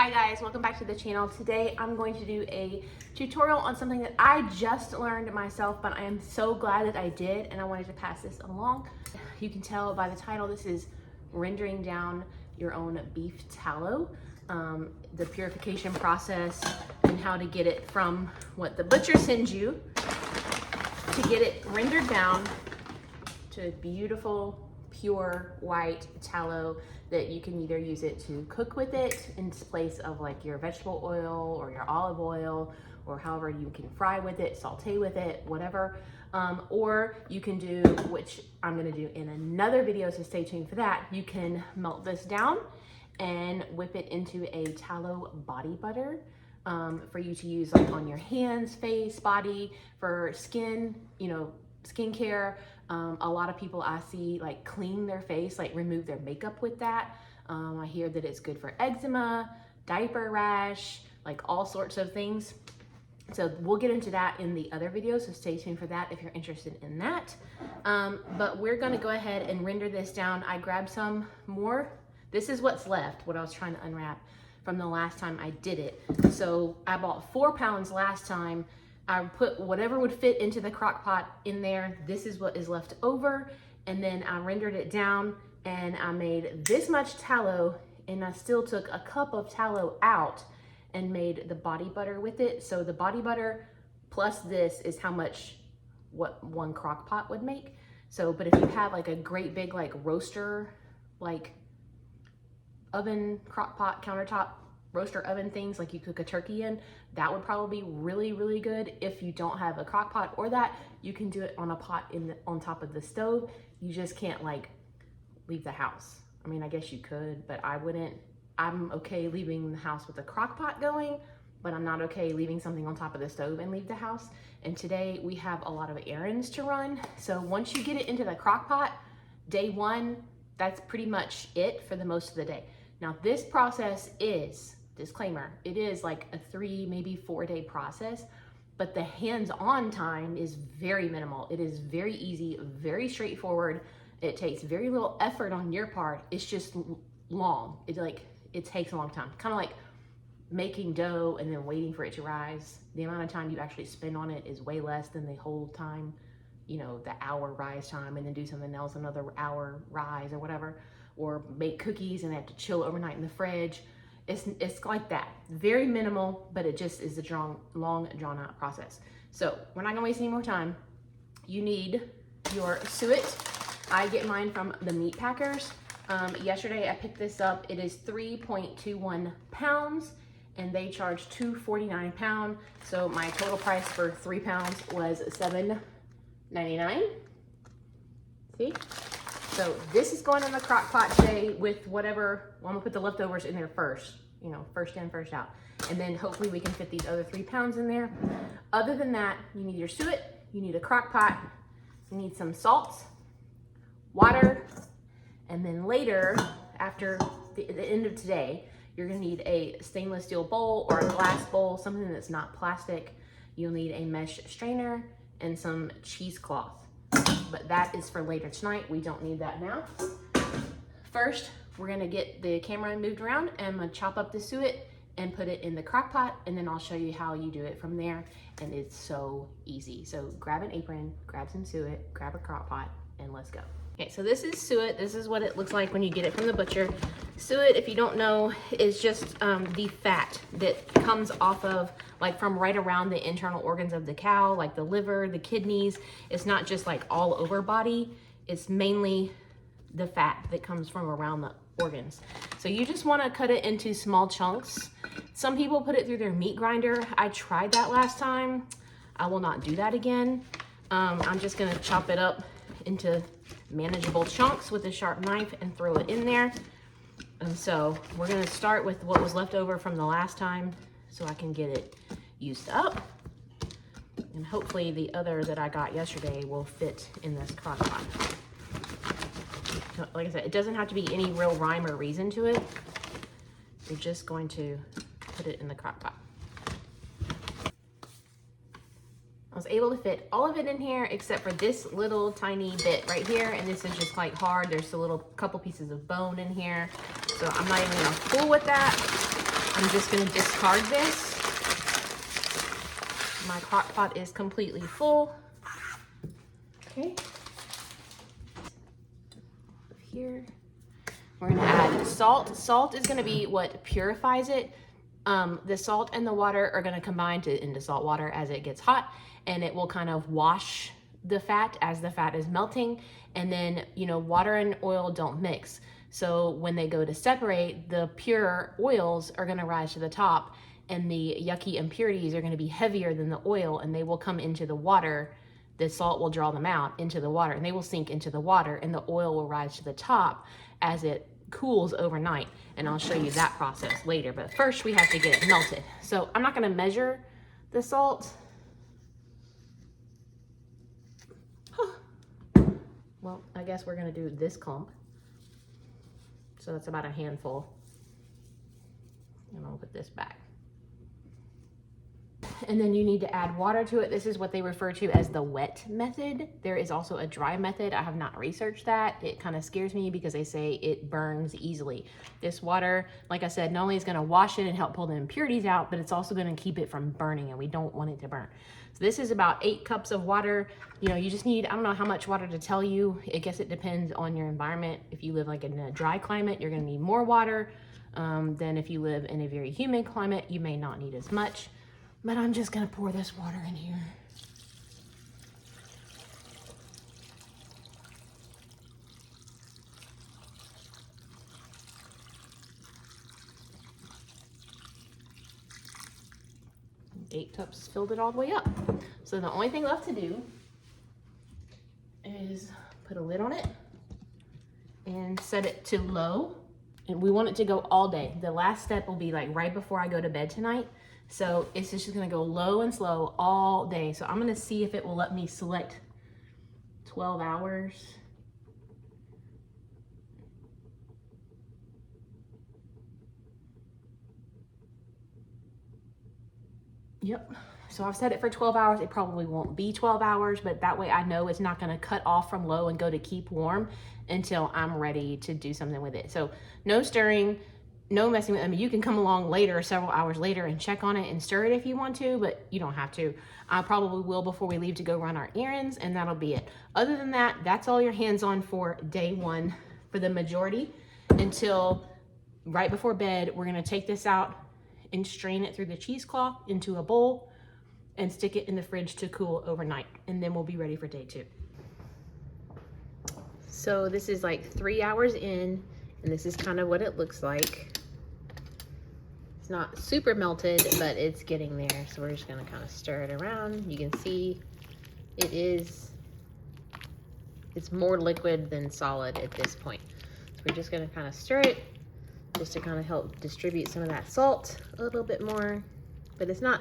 Hi guys, welcome back to the channel. Today I'm going to do a tutorial on something that I just learned myself, but I am so glad that I did and I wanted to pass this along. You can tell by the title, this is rendering down your own beef tallow, the purification process and how to get it from what the butcher sends you to get it rendered down to beautiful, pure white tallow that you can either use it to cook with it in place of like your vegetable oil or your olive oil, or however you can fry with it, saute with it, whatever. Or you can do, which I'm gonna do in another video, so stay tuned for that. You can melt this down and whip it into a tallow body butter for you to use like on your hands, face, body, for skin, you know, skincare. A lot of people I see like clean their face, like remove their makeup with that. I hear that it's good for eczema, diaper rash, like all sorts of things. So we'll get into that in the other video, so stay tuned for that if you're interested in that. But we're gonna go ahead and render this down. I grabbed some more. This is what's left, what I was trying to unwrap from the last time I did it. So I bought 4 pounds last time. I put whatever would fit into the crock pot in there. This is what is left over. And then I rendered it down and I made this much tallow, and I still took a cup of tallow out and made the body butter with it. So the body butter plus this is how much what one crock pot would make. So, but if you have like a great big like roaster, like oven, crock pot, countertop, roaster oven things like you cook a turkey in, that would probably be really, really good. If you don't have a crock pot or that, you can do it on a pot on top of the stove. You just can't like leave the house. I mean, I guess you could, but I wouldn't. I'm okay leaving the house with a crock pot going, but I'm not okay leaving something on top of the stove and leave the house. And today we have a lot of errands to run. So once you get it into the crock pot, day one, that's pretty much it for the most of the day. Now this process is, disclaimer, it is like a 3, maybe 4 day process, but the hands-on time is very minimal. It is very easy, very straightforward. It takes very little effort on your part. It's just long. It takes a long time. Kind of like making dough and then waiting for it to rise. The amount of time you actually spend on it is way less than the whole time, you know, the hour rise time, and then do something else, another hour rise or whatever, or make cookies and they have to chill overnight in the fridge. It's like that, very minimal, but it just is a long drawn out process. So we're not gonna waste any more time. You need your suet. I get mine from the meat packers. Yesterday I picked this up. It is 3.21 pounds and they charge $2.49 a pound. So my total price for 3 pounds was $7.99. See? So this is going in the crock pot today with whatever, well, I'm gonna put the leftovers in there first, you know, first in, first out. And then hopefully we can fit these other 3 pounds in there. Other than that, you need your suet, you need a crock pot, you need some salt, water, and then later, after the end of today, you're gonna need a stainless steel bowl or a glass bowl, something that's not plastic. You'll need a mesh strainer and some cheesecloth. But that is for later tonight. We don't need that now. First, we're gonna get the camera moved around and I'm gonna chop up the suet and put it in the crock pot, and then I'll show you how you do it from there. And it's so easy. So grab an apron, grab some suet, grab a crock pot, and let's go. Okay, so this is suet. This is what it looks like when you get it from the butcher. Suet, if you don't know, is just the fat that comes off of, like from right around the internal organs of the cow, like the liver, the kidneys. It's not just like all over body. It's mainly the fat that comes from around the organs. So you just wanna cut it into small chunks. Some people put it through their meat grinder. I tried that last time. I will not do that again. I'm just gonna chop it up into manageable chunks with a sharp knife and throw it in there. And so we're gonna start with what was left over from the last time so I can get it used up. And hopefully the other that I got yesterday will fit in this crock pot. Like I said, it doesn't have to be any real rhyme or reason to it. You're just going to put it in the crock pot. I was able to fit all of it in here except for this little tiny bit right here, and this is just like hard. There's a little couple pieces of bone in here, so I'm not even gonna fool with that. I'm just gonna discard this. My crock pot is completely full. Okay. Here, we're gonna add salt. Salt is gonna be what purifies it. The salt and the water are gonna combine into salt water as it gets hot, and it will kind of wash the fat as the fat is melting. And then, you know, water and oil don't mix. So when they go to separate, the pure oils are gonna rise to the top, and the yucky impurities are gonna be heavier than the oil, and they will come into the water. The salt will draw them out into the water, and they will sink into the water, and the oil will rise to the top as it cools overnight. And I'll show you that process later, but first we have to get it melted. So I'm not gonna measure the salt. Well, I guess we're gonna do this clump. So that's about a handful. And I'll put this back. And then you need to add water to it. This is what they refer to as the wet method. There is also a dry method. I have not researched that. It kind of scares me because they say it burns easily. This water, like I said, not only is gonna wash it and help pull the impurities out, but it's also gonna keep it from burning, and we don't want it to burn. So this is about 8 cups of water. You know, you just need, I don't know how much water to tell you. I guess it depends on your environment. If you live like in a dry climate, you're gonna need more water than if you live in a very humid climate. You may not need as much. But I'm just gonna pour this water in here. Eight cups filled it all the way up. So the only thing left to do is put a lid on it and set it to low. And we want it to go all day. The last step will be like right before I go to bed tonight. So it's just gonna go low and slow all day. So I'm gonna see if it will let me select 12 hours. Yep, so I've set it for 12 hours. It probably won't be 12 hours, but that way I know it's not gonna cut off from low and go to keep warm until I'm ready to do something with it. So no stirring, no messing with it. I mean, you can come along later, several hours later, and check on it and stir it if you want to, but you don't have to. I probably will before we leave to go run our errands, and that'll be it. Other than that, that's all your hands on for day 1 for the majority until right before bed. We're gonna take this out and strain it through the cheesecloth into a bowl and stick it in the fridge to cool overnight, and then we'll be ready for day 2. So this is like 3 hours in, and this is kind of what it looks like. It's not super melted, but it's getting there. So we're just gonna kind of stir it around. You can see it's more liquid than solid at this point. So we're just gonna kind of stir it just to kind of help distribute some of that salt a little bit more, but it's not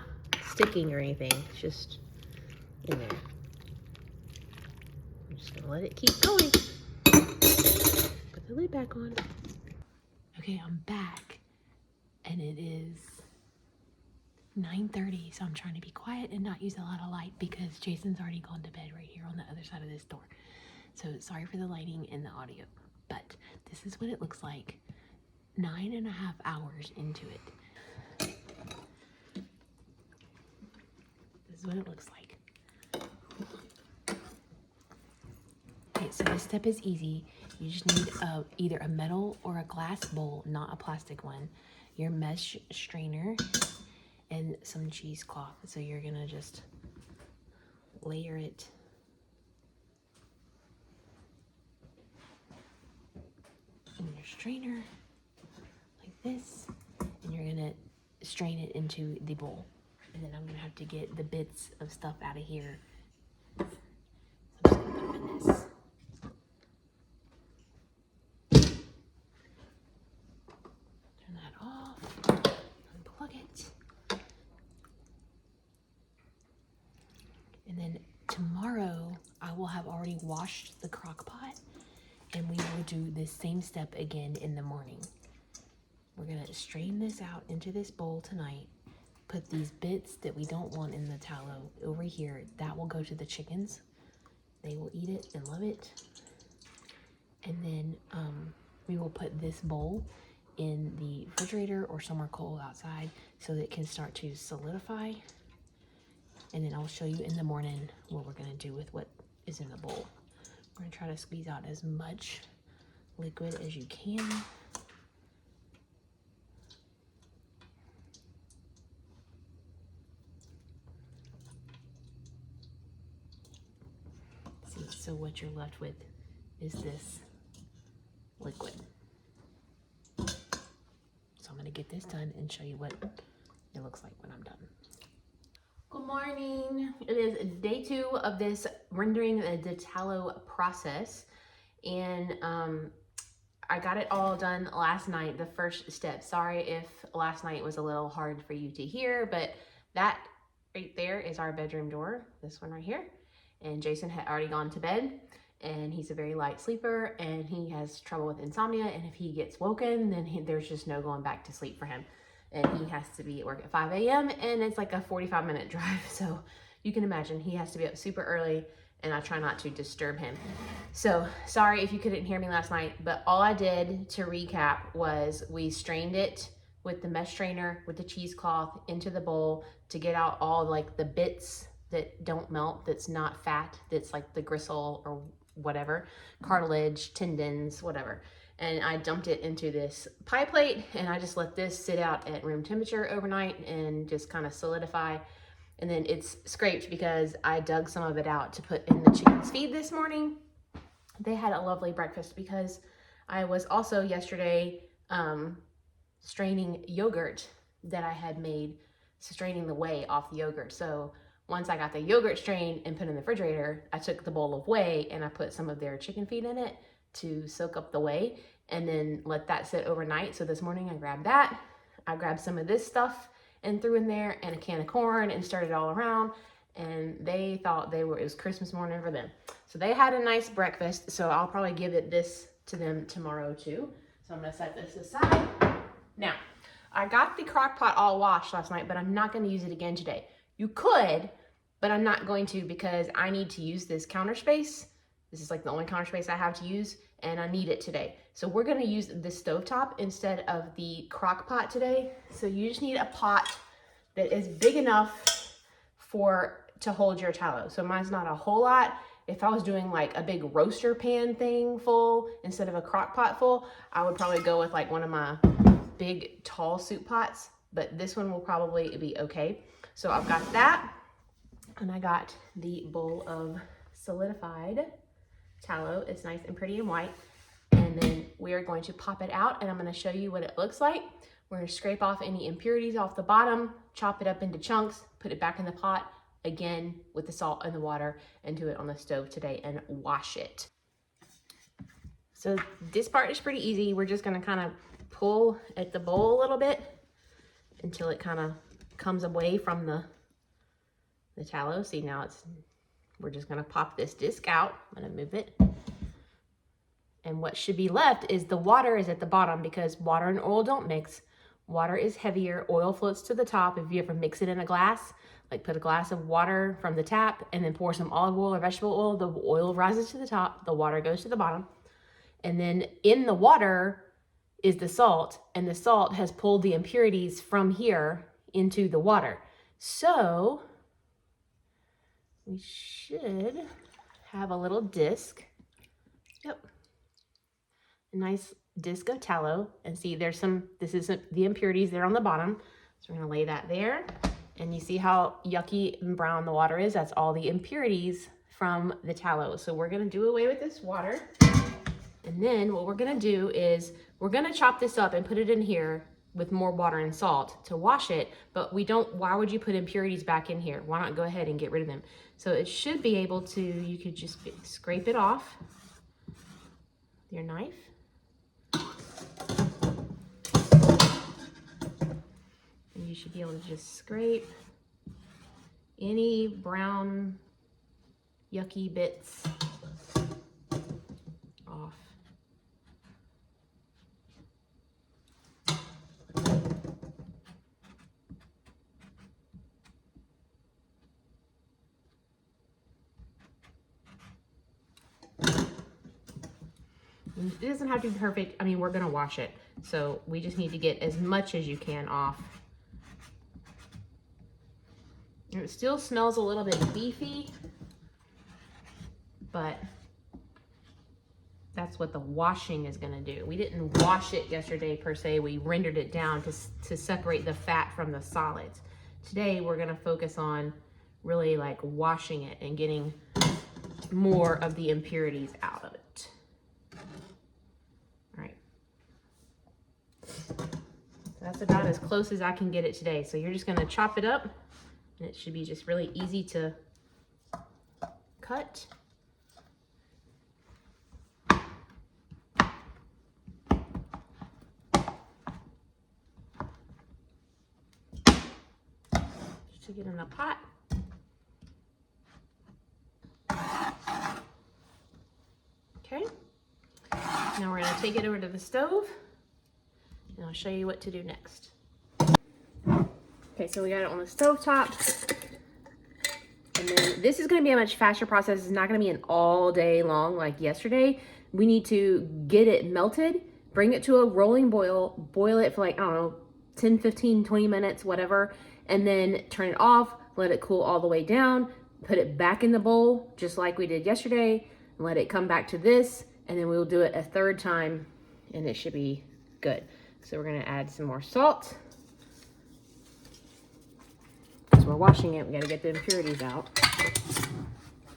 sticking or anything. It's just in there. I'm just gonna let it keep going. Put the lid back on. Okay, I'm back, and it is 9:30, so I'm trying to be quiet and not use a lot of light because Jason's already gone to bed right here on the other side of this door. So sorry for the lighting and the audio, but this is what it looks like 9.5 hours into it. This is what it looks like. Okay, so this step is easy. You just need either a metal or a glass bowl, not a plastic one, your mesh strainer, and some cheesecloth. So you're gonna just layer it in your strainer like this, and you're gonna strain it into the bowl. And then I'm gonna have to get the bits of stuff out of here. So I'm just gonna put them in this. Turn that off, unplug it. And then tomorrow I will have already washed the crock pot, and we will do this same step again in the morning. We're gonna strain this out into this bowl tonight, put these bits that we don't want in the tallow over here. That will go to the chickens. They will eat it and love it. And then we will put this bowl in the refrigerator or somewhere cold outside so that it can start to solidify. And then I'll show you in the morning what we're gonna do with what is in the bowl. We're gonna try to squeeze out as much liquid as you can. See, so what you're left with is this liquid. So I'm gonna get this done and show you what it looks like when I'm done. Good morning. It is day 2 of this rendering the tallow process. And I got it all done last night, the first step. Sorry if last night was a little hard for you to hear, but that right there is our bedroom door, this one right here. And Jason had already gone to bed, and he's a very light sleeper, and he has trouble with insomnia, and if he gets woken, then there's just no going back to sleep for him. And he has to be at work at 5 a.m. and it's like a 45-minute drive. So you can imagine he has to be up super early, and I try not to disturb him. So sorry if you couldn't hear me last night, but all I did to recap was we strained it with the mesh strainer with the cheesecloth into the bowl to get out all like the bits that don't melt, that's not fat, that's like the gristle or whatever, cartilage, tendons, whatever. And I dumped it into this pie plate, and I just let this sit out at room temperature overnight and just kind of solidify. And then it's scraped because I dug some of it out to put in the chicken's feed this morning. They had a lovely breakfast because I was also yesterday straining yogurt that I had made, straining the whey off the yogurt. So once I got the yogurt strained and put in the refrigerator, I took the bowl of whey and I put some of their chicken feed in it to soak up the whey, and then let that sit overnight. So this morning I grabbed that. I grabbed some of this stuff and threw in there, and a can of corn, and started all around. And they thought it was Christmas morning for them. So they had a nice breakfast. So I'll probably give this to them tomorrow too. So I'm gonna set this aside. Now, I got the crock pot all washed last night, but I'm not gonna use it again today. You could, but I'm not going to because I need to use this counter space. This is like the only counter space I have to use, and I need it today. So we're gonna use the stovetop instead of the crock pot today. So you just need a pot that is big enough to hold your tallow. So mine's not a whole lot. If I was doing like a big roaster pan thing full instead of a crock pot full, I would probably go with like one of my big tall soup pots, but this one will probably be okay. So I've got that, and I got the bowl of solidified tallow. It's nice and pretty and white. And then we are going to pop it out, and I'm going to show you what it looks like. We're going to scrape off any impurities off the bottom, chop it up into chunks, put it back in the pot again with the salt and the water, and do it on the stove today and wash it. So this part is pretty easy. We're just going to kind of pull at the bowl a little bit until it kind of comes away from the tallow. See, now we're just going to pop this disc out. I'm going to move it. And what should be left is the water is at the bottom, because water and oil don't mix. Water is heavier, oil floats to the top. If you ever mix it in a glass, like put a glass of water from the tap and then pour some olive oil or vegetable oil, the oil rises to the top, the water goes to the bottom. And then in the water is the salt, and the salt has pulled the impurities from here into the water. So we should have a little disc. Yep. A nice disc of tallow. And see, this is the impurities there on the bottom. So we're gonna lay that there. And you see how yucky and brown the water is? That's all the impurities from the tallow. So we're gonna do away with this water. And then what we're gonna do is we're gonna chop this up and put it in here with more water and salt to wash it, but why would you put impurities back in here? Why not go ahead and get rid of them? So it should be able to, you could just scrape it off with your knife. And you should be able to just scrape any brown, yucky bits off. It doesn't have to be perfect. I mean, we're gonna wash it. So we just need to get as much as you can off. And it still smells a little bit beefy, but that's what the washing is gonna do. We didn't wash it yesterday per se, we rendered it down to separate the fat from the solids. Today we're gonna focus on really like washing it and getting more of the impurities out of it. All right. So that's about as close as I can get it today. So you're just gonna chop it up and it should be just really easy to cut. To get in the pot. Okay, now we're gonna take it over to the stove and I'll show you what to do next. Okay, so we got it on the stove top. And then this is gonna be a much faster process. It's not gonna be an all day long like yesterday. We need to get it melted, bring it to a rolling boil, boil it for like, I don't know, 10, 15, 20 minutes, whatever. And then turn it off, let it cool all the way down, put it back in the bowl, just like we did yesterday, and let it come back to this, and then we'll do it a third time, and it should be good. So we're gonna add some more salt. Because we're washing it, we gotta get the impurities out.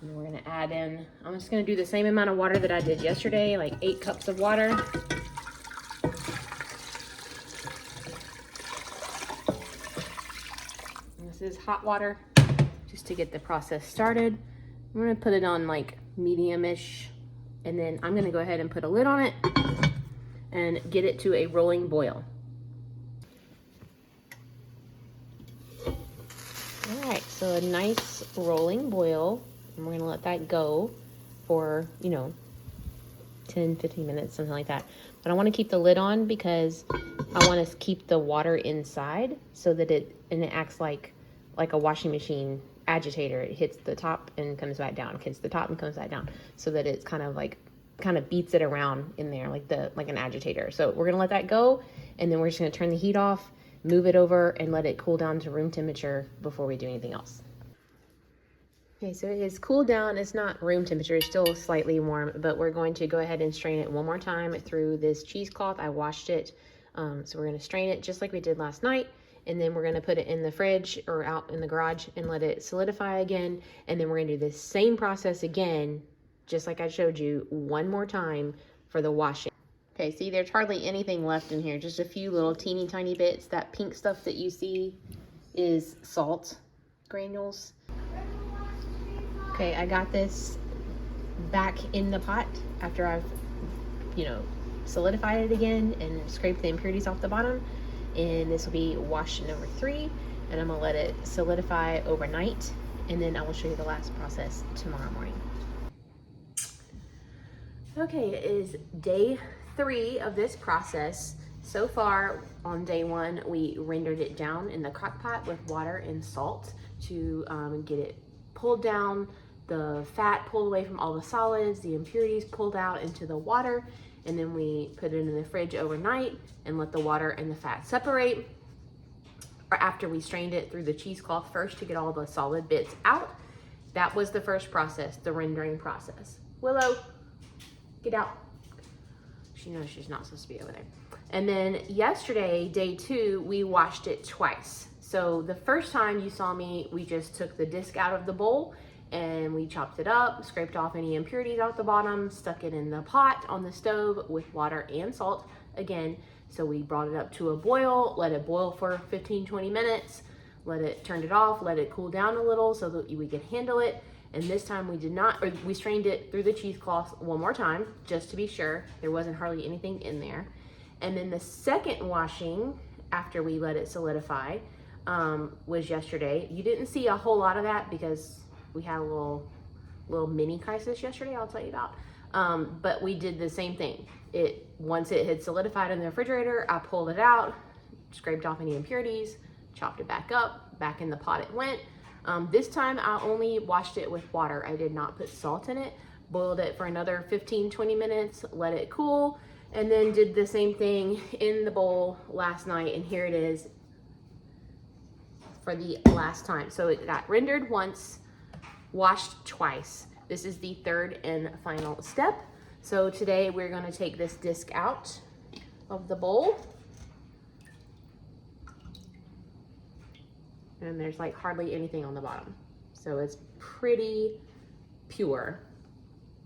And we're gonna add in, I'm just gonna do the same amount of water that I did yesterday, like 8 cups of water. This is hot water, just to get the process started. I'm gonna put it on like medium-ish, and then I'm gonna go ahead and put a lid on it and get it to a rolling boil. All right, so a nice rolling boil, and we're gonna let that go for, you know, 10, 15 minutes, something like that. But I wanna keep the lid on because I wanna keep the water inside so that it acts like a washing machine agitator. It hits the top and comes back down, hits the top and comes back down, so that it's kind of beats it around in there like an agitator. So we're gonna let that go, and then we're just gonna turn the heat off, move it over, and let it cool down to room temperature before we do anything else. Okay, so it is cooled down. It's not room temperature, it's still slightly warm, but we're going to go ahead and strain it one more time through this cheesecloth. I washed it, so we're gonna strain it just like we did last night. And then we're gonna put it in the fridge or out in the garage and let it solidify again. And then we're gonna do the same process again, just like I showed you, one more time for the washing. Okay, see, there's hardly anything left in here, just a few little teeny tiny bits. That pink stuff that you see is salt granules. Okay, I got this back in the pot after I've, you know, solidified it again and scraped the impurities off the bottom. And this will be wash number 3, and I'm gonna let it solidify overnight, and then I will show you the last process tomorrow morning. Okay, it is day 3 of this process. So far on day 1, we rendered it down in the crock pot with water and salt to get it pulled down, the fat pulled away from all the solids, the impurities pulled out into the water. And then we put it in the fridge overnight and let the water and the fat separate. Or after we strained it through the cheesecloth first to get all the solid bits out. That was the first process, the rendering process. Willow, get out. She knows she's not supposed to be over there. And then yesterday, day 2, we washed it twice. So the first time you saw me, we just took the disc out of the bowl and we chopped it up, scraped off any impurities out the bottom, stuck it in the pot on the stove with water and salt again. So we brought it up to a boil, let it boil for 15, 20 minutes, turned it off, let it cool down a little so that we could handle it. And this time we did not, or we strained it through the cheesecloth one more time, just to be sure there wasn't hardly anything in there. And then the second washing after we let it solidify was yesterday. You didn't see a whole lot of that because we had a little mini crisis yesterday I'll tell you about. But we did the same thing. Once it had solidified in the refrigerator, I pulled it out, scraped off any impurities, chopped it back up, back in the pot it went. This time I only washed it with water. I did not put salt in it. Boiled it for another 15, 20 minutes, let it cool, and then did the same thing in the bowl last night, and here it is for the last time. So it got rendered once, washed twice. This is the third and final step. So today we're going to take this disc out of the bowl, and there's like hardly anything on the bottom, so it's pretty pure.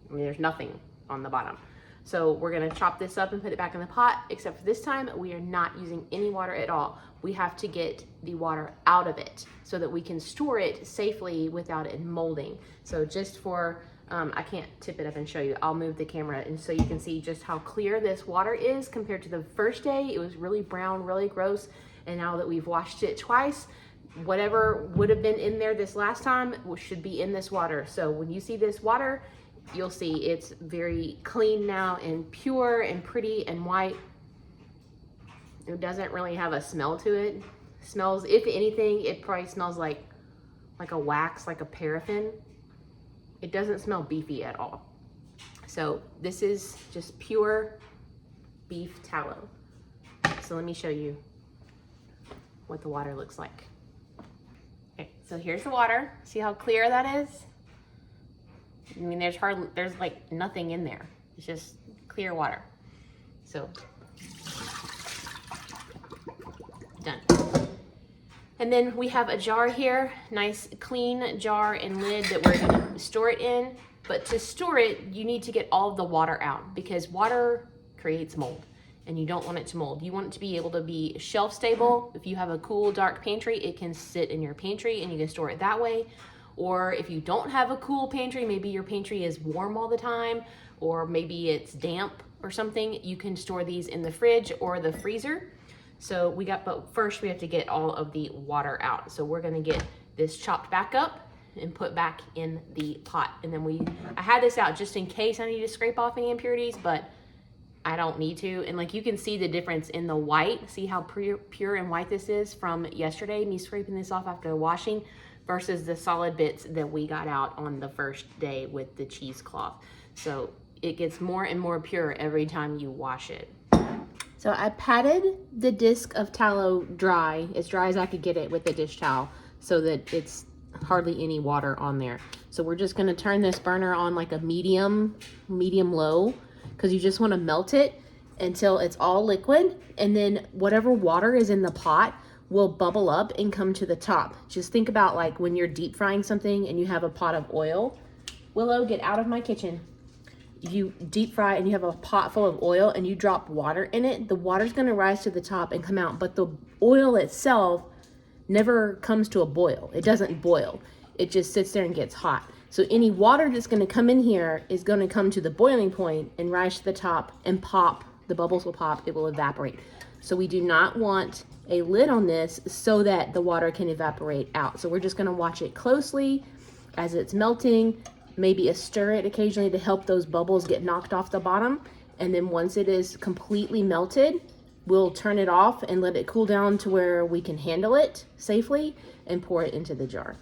I mean, there's nothing on the bottom. So we're gonna chop this up and put it back in the pot, except for this time we are not using any water at all. We have to get the water out of it so that we can store it safely without it molding. So just for, I can't tip it up and show you. I'll move the camera and so you can see just how clear this water is compared to the first day. It was really brown, really gross. And now that we've washed it twice, whatever would have been in there this last time should be in this water. So when you see this water, you'll see it's very clean now and pure and pretty and white. It doesn't really have a smell to it. Smells, if anything, it probably smells like a wax, like a paraffin. It doesn't smell beefy at all. So this is just pure beef tallow. So let me show you what the water looks like. Okay, so here's the water. See how clear that is? I mean, there's like nothing in there. It's just clear water. So, done. And then we have a jar here, nice clean jar and lid that we're gonna store it in. But to store it, you need to get all of the water out because water creates mold and you don't want it to mold. You want it to be able to be shelf stable. If you have a cool, dark pantry, it can sit in your pantry and you can store it that way. Or if you don't have a cool pantry, maybe your pantry is warm all the time, or maybe it's damp or something, you can store these in the fridge or the freezer. So but first we have to get all of the water out. So we're gonna get this chopped back up and put back in the pot. And then I had this out just in case I need to scrape off any impurities, but I don't need to. And like you can see the difference in the white. See how pure and white this is from yesterday, me scraping this off after washing, versus the solid bits that we got out on the first day with the cheesecloth. So it gets more and more pure every time you wash it. So I patted the disc of tallow dry, as dry as I could get it with the dish towel, so that it's hardly any water on there. So we're just gonna turn this burner on like a medium low, because you just wanna melt it until it's all liquid, and then whatever water is in the pot will bubble up and come to the top. Just think about like when you're deep frying something and you have a pot of oil. Willow, get out of my kitchen. You deep fry and you have a pot full of oil and you drop water in it, the water's gonna rise to the top and come out, but the oil itself never comes to a boil. It doesn't boil. It just sits there and gets hot. So any water that's gonna come in here is gonna come to the boiling point and rise to the top and pop. The bubbles will pop, it will evaporate. So we do not want a lid on this so that the water can evaporate out. So we're just gonna watch it closely as it's melting, maybe a stir it occasionally to help those bubbles get knocked off the bottom. And then once it is completely melted, we'll turn it off and let it cool down to where we can handle it safely and pour it into the jar.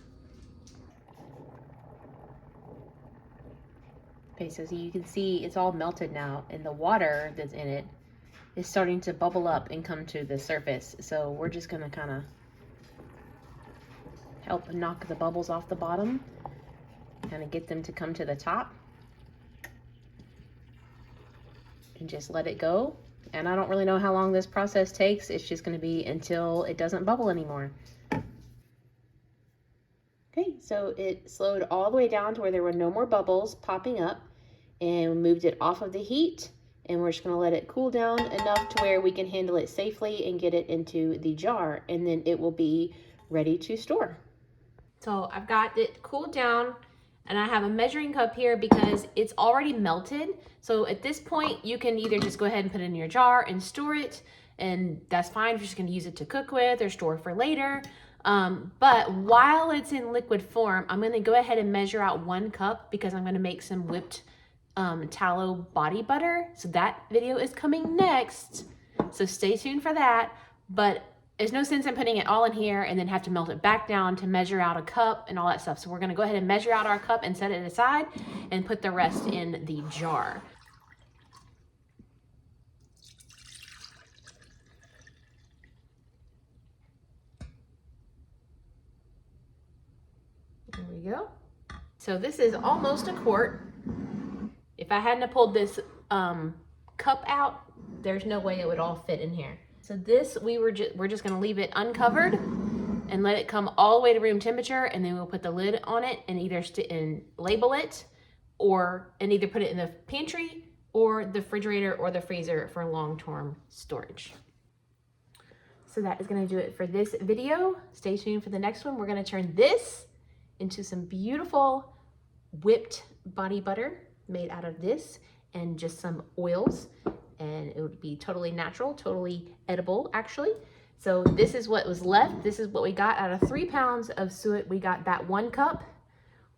Okay, so you can see it's all melted now and the water that's in it is starting to bubble up and come to the surface. So we're just gonna kind of help knock the bubbles off the bottom, kind of get them to come to the top and just let it go. And I don't really know how long this process takes. It's just gonna be until it doesn't bubble anymore. Okay, so it slowed all the way down to where there were no more bubbles popping up, and we moved it off of the heat, and we're just gonna let it cool down enough to where we can handle it safely and get it into the jar, and then it will be ready to store. So I've got it cooled down, and I have a measuring cup here because it's already melted. So at this point, you can either just go ahead and put it in your jar and store it, and that's fine if you're just gonna use it to cook with or store for later. But while it's in liquid form, I'm gonna go ahead and measure out 1 cup because I'm gonna make some whipped tallow body butter. So that video is coming next, so stay tuned for that. But there's no sense in putting it all in here and then have to melt it back down to measure out a cup and all that stuff. So we're gonna go ahead and measure out our cup and set it aside and put the rest in the jar. There we go. So this is almost a quart. If I hadn't pulled this cup out, there's no way it would all fit in here. So this, we're just gonna leave it uncovered and let it come all the way to room temperature, and then we'll put the lid on it and either label it, and either put it in the pantry or the refrigerator or the freezer for long-term storage. So that is gonna do it for this video. Stay tuned for the next one. We're gonna turn this into some beautiful whipped body butter made out of this and just some oils, and it would be totally natural, totally edible actually. So this is what was left. This is what we got out of 3 pounds of suet. We got that 1 cup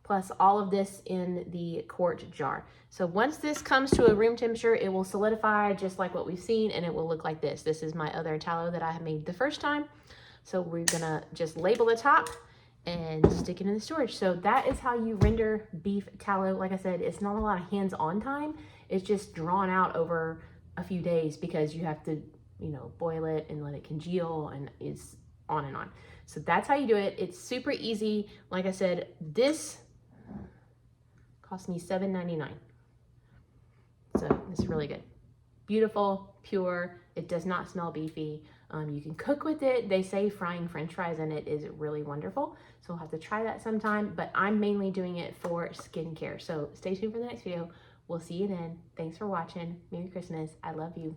plus all of this in the quart jar. So once this comes to a room temperature, it will solidify just like what we've seen, and it will look like this. This is my other tallow that I made the first time. So we're gonna just label the top and stick it in the storage. So that is how you render beef tallow. Like I said, it's not a lot of hands-on time. It's just drawn out over a few days because you have to, you know, boil it and let it congeal, and it's on and on. So that's how you do it. It's super easy. Like I said, this cost me $7.99. So it's really good. Beautiful, pure. It does not smell beefy. You can cook with it. They say frying French fries in it is really wonderful. So we'll have to try that sometime, but I'm mainly doing it for skincare. So stay tuned for the next video. We'll see you then. Thanks for watching. Merry Christmas. I love you.